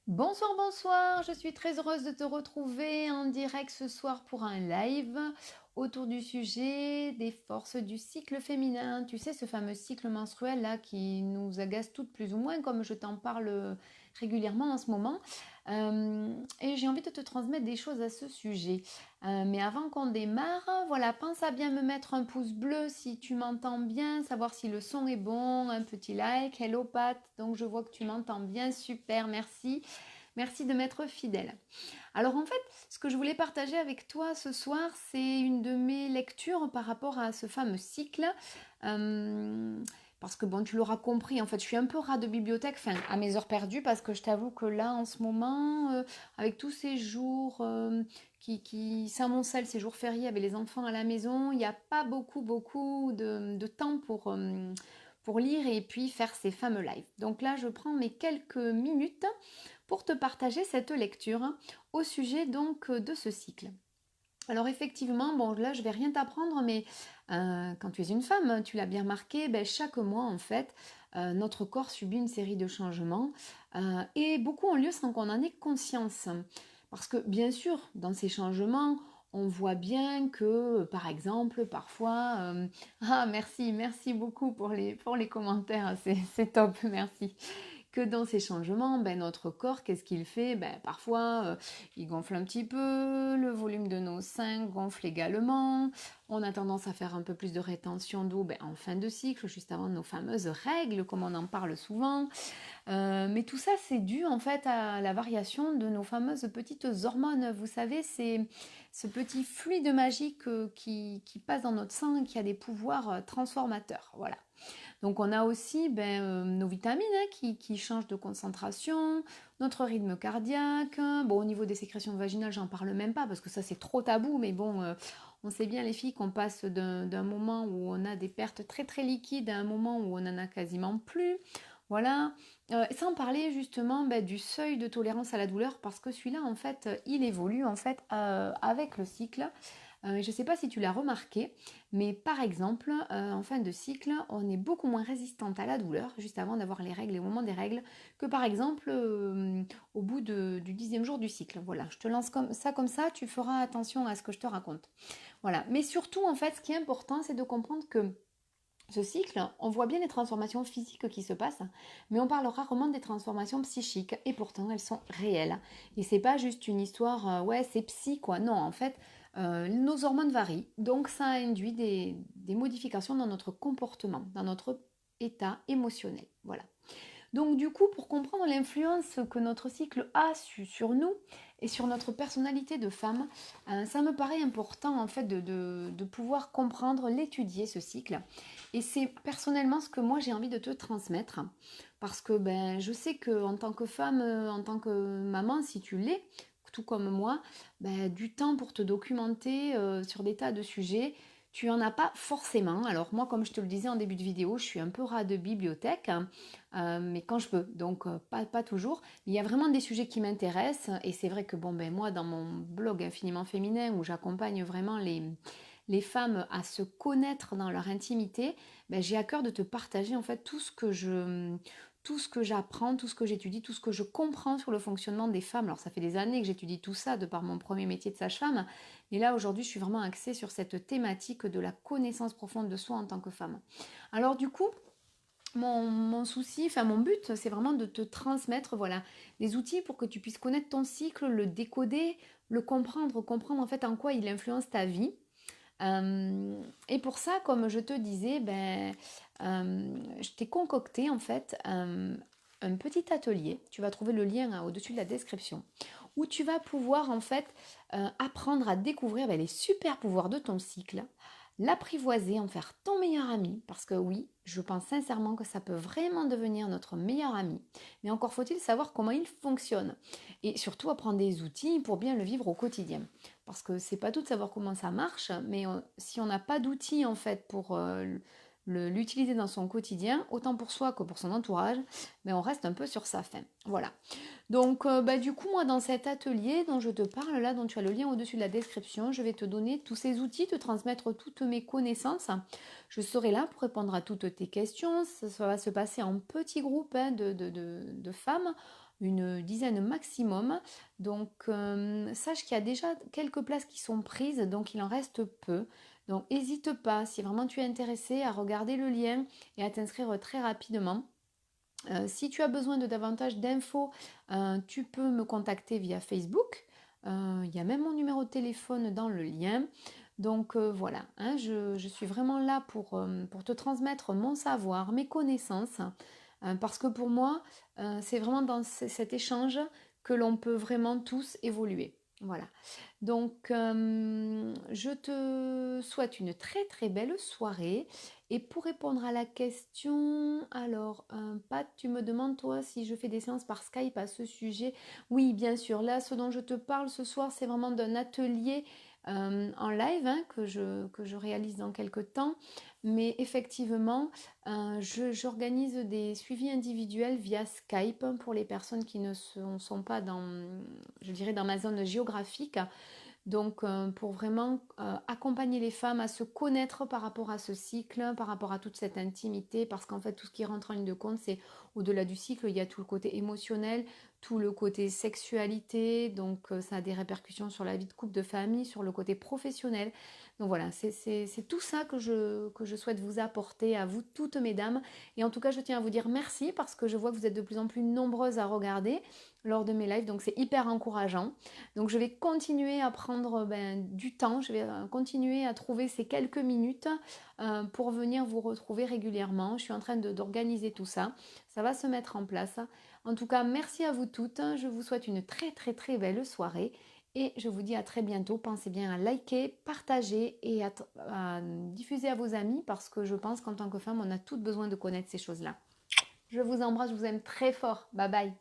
Bonsoir, bonsoir, je suis très heureuse de te retrouver en direct ce soir pour un live autour du sujet des forces du cycle féminin. Tu sais, ce fameux cycle menstruel là qui nous agace toutes plus ou moins, comme je t'en parle régulièrement en ce moment. Et j'ai envie de te transmettre des choses à ce sujet. Mais avant qu'on démarre, voilà, pense à bien me mettre un pouce bleu si tu m'entends bien, savoir si le son est bon, un petit like. Hello Pat, donc je vois que tu m'entends bien, super, merci. Merci de m'être fidèle. Alors en fait, ce que je voulais partager avec toi ce soir, c'est une de mes lectures par rapport à ce fameux cycle. Euh, Parce que bon, tu l'auras compris, en fait, je suis un peu rat de bibliothèque, enfin, à mes heures perdues, parce que je t'avoue que là, en ce moment, avec tous ces jours qui s'amoncellent, ces jours fériés avec les enfants à la maison, il n'y a pas beaucoup de temps pour lire et puis faire ces fameux lives. Donc là, je prends mes quelques minutes pour te partager cette lecture au sujet donc de ce cycle. Alors effectivement, bon là je vais rien t'apprendre, mais quand tu es une femme, tu l'as bien remarqué, ben, chaque mois en fait, notre corps subit une série de changements et beaucoup ont lieu sans qu'on en ait conscience. Parce que bien sûr, dans ces changements, on voit bien que, par exemple, parfois, ah merci beaucoup pour les commentaires, c'est top, merci que dans ces changements, ben, notre corps, qu'est-ce qu'il fait? Ben, parfois, il gonfle un petit peu, le volume de nos seins gonfle également. On a tendance à faire un peu plus de rétention d'eau ben, en fin de cycle, juste avant nos fameuses règles, comme on en parle souvent. Mais tout ça, c'est dû en fait à la variation de nos fameuses petites hormones. Vous savez, c'est ce petit fluide magique qui passe dans notre sang et qui a des pouvoirs transformateurs. Voilà. Donc on a aussi nos vitamines qui changent de concentration, notre rythme cardiaque. Bon, au niveau des sécrétions vaginales, j'en parle même pas parce que ça c'est trop tabou, mais bon, on sait bien les filles qu'on passe d'un moment où on a des pertes très liquides à un moment où on en a quasiment plus. Voilà. Sans parler justement du seuil de tolérance à la douleur parce que celui-là en fait il évolue en fait avec le cycle. Je ne sais pas si tu l'as remarqué, mais par exemple, en fin de cycle, on est beaucoup moins résistante à la douleur juste avant d'avoir les règles et au moment des règles que par exemple au bout du 10e jour du cycle. Voilà, je te lance comme ça, tu feras attention à ce que je te raconte. Voilà, mais surtout en fait, ce qui est important, c'est de comprendre que ce cycle, on voit bien les transformations physiques qui se passent, mais on parle rarement des transformations psychiques, et pourtant elles sont réelles. Et c'est pas juste une histoire, ouais, c'est psy quoi. Non, en fait, nos hormones varient, donc ça induit des modifications dans notre comportement, dans notre état émotionnel. Voilà. Donc du coup, pour comprendre l'influence que notre cycle a sur nous et sur notre personnalité de femme, ça me paraît important en fait de pouvoir comprendre, l'étudier ce cycle. Et c'est personnellement ce que moi j'ai envie de te transmettre. Parce que ben, je sais qu'en tant que femme, en tant que maman, si tu l'es, tout comme moi, ben, du temps pour te documenter sur des tas de sujets, tu en as pas forcément. Alors moi, comme je te le disais en début de vidéo, je suis un peu rat de bibliothèque, hein, mais quand je peux, donc pas toujours. Il y a vraiment des sujets qui m'intéressent, et c'est vrai que bon, ben, moi, dans mon blog Infiniment Féminin, où j'accompagne vraiment les femmes à se connaître dans leur intimité, ben, j'ai à cœur de te partager en fait tout ce que j'apprends, tout ce que j'étudie, tout ce que je comprends sur le fonctionnement des femmes. Alors ça fait des années que j'étudie tout ça de par mon premier métier de sage-femme, mais là aujourd'hui je suis vraiment axée sur cette thématique de la connaissance profonde de soi en tant que femme. Alors du coup, mon souci, enfin mon but, c'est vraiment de te transmettre voilà, des outils pour que tu puisses connaître ton cycle, le décoder, le comprendre en fait en quoi il influence ta vie. Et pour ça, comme je te disais, je t'ai concocté en fait un petit atelier. Tu vas trouver le lien au-dessus de la description, où tu vas pouvoir en fait apprendre à découvrir les super pouvoirs de ton cycle, l'apprivoiser, en faire ton meilleur ami, parce que oui, je pense sincèrement que ça peut vraiment devenir notre meilleur ami. Mais encore faut-il savoir comment il fonctionne, et surtout apprendre des outils pour bien le vivre au quotidien. Parce que c'est pas tout de savoir comment ça marche, mais si on n'a pas d'outils en fait pour l'utiliser dans son quotidien, autant pour soi que pour son entourage, mais on reste un peu sur sa faim. Voilà. Donc, du coup, moi, dans cet atelier dont je te parle là, dont tu as le lien au-dessus de la description, je vais te donner tous ces outils, te transmettre toutes mes connaissances. Je serai là pour répondre à toutes tes questions. Ça va se passer en petits groupes hein, de femmes, une dizaine maximum. Donc, sache qu'il y a déjà quelques places qui sont prises, donc il en reste peu. Donc, n'hésite pas, si vraiment tu es intéressé, à regarder le lien et à t'inscrire très rapidement. Si tu as besoin de davantage d'infos, tu peux me contacter via Facebook. Il y a même mon numéro de téléphone dans le lien. Donc voilà, hein, je suis vraiment là pour te transmettre mon savoir, mes connaissances, parce que pour moi, c'est vraiment dans cet échange que l'on peut vraiment tous évoluer. Voilà. Donc, je te souhaite une très très belle soirée. Et pour répondre à la question, alors, Pat, tu me demandes toi si je fais des séances par Skype à ce sujet. Oui, bien sûr. Là, ce dont je te parle ce soir, c'est vraiment d'un atelier en live hein, que je réalise dans quelques temps. Mais effectivement, j'organise des suivis individuels via Skype pour les personnes qui ne sont pas dans, je dirais, dans ma zone géographique. Donc, pour vraiment accompagner les femmes à se connaître par rapport à ce cycle, par rapport à toute cette intimité, parce qu'en fait, tout ce qui rentre en ligne de compte, c'est au-delà du cycle, il y a tout le côté émotionnel, tout le côté sexualité, donc ça a des répercussions sur la vie de couple, de famille, sur le côté professionnel. Donc voilà, c'est tout ça que je souhaite vous apporter à vous toutes mesdames. Et en tout cas, je tiens à vous dire merci parce que je vois que vous êtes de plus en plus nombreuses à regarder lors de mes lives, donc c'est hyper encourageant. Donc je vais continuer à prendre du temps, je vais continuer à trouver ces quelques minutes pour venir vous retrouver régulièrement. Je suis en train d'organiser tout ça, ça va se mettre en place. En tout cas, merci à vous toutes, je vous souhaite une très très très belle soirée et je vous dis à très bientôt. Pensez bien à liker, partager et à diffuser à vos amis parce que je pense qu'en tant que femme, on a toutes besoin de connaître ces choses-là. Je vous embrasse, je vous aime très fort. Bye bye.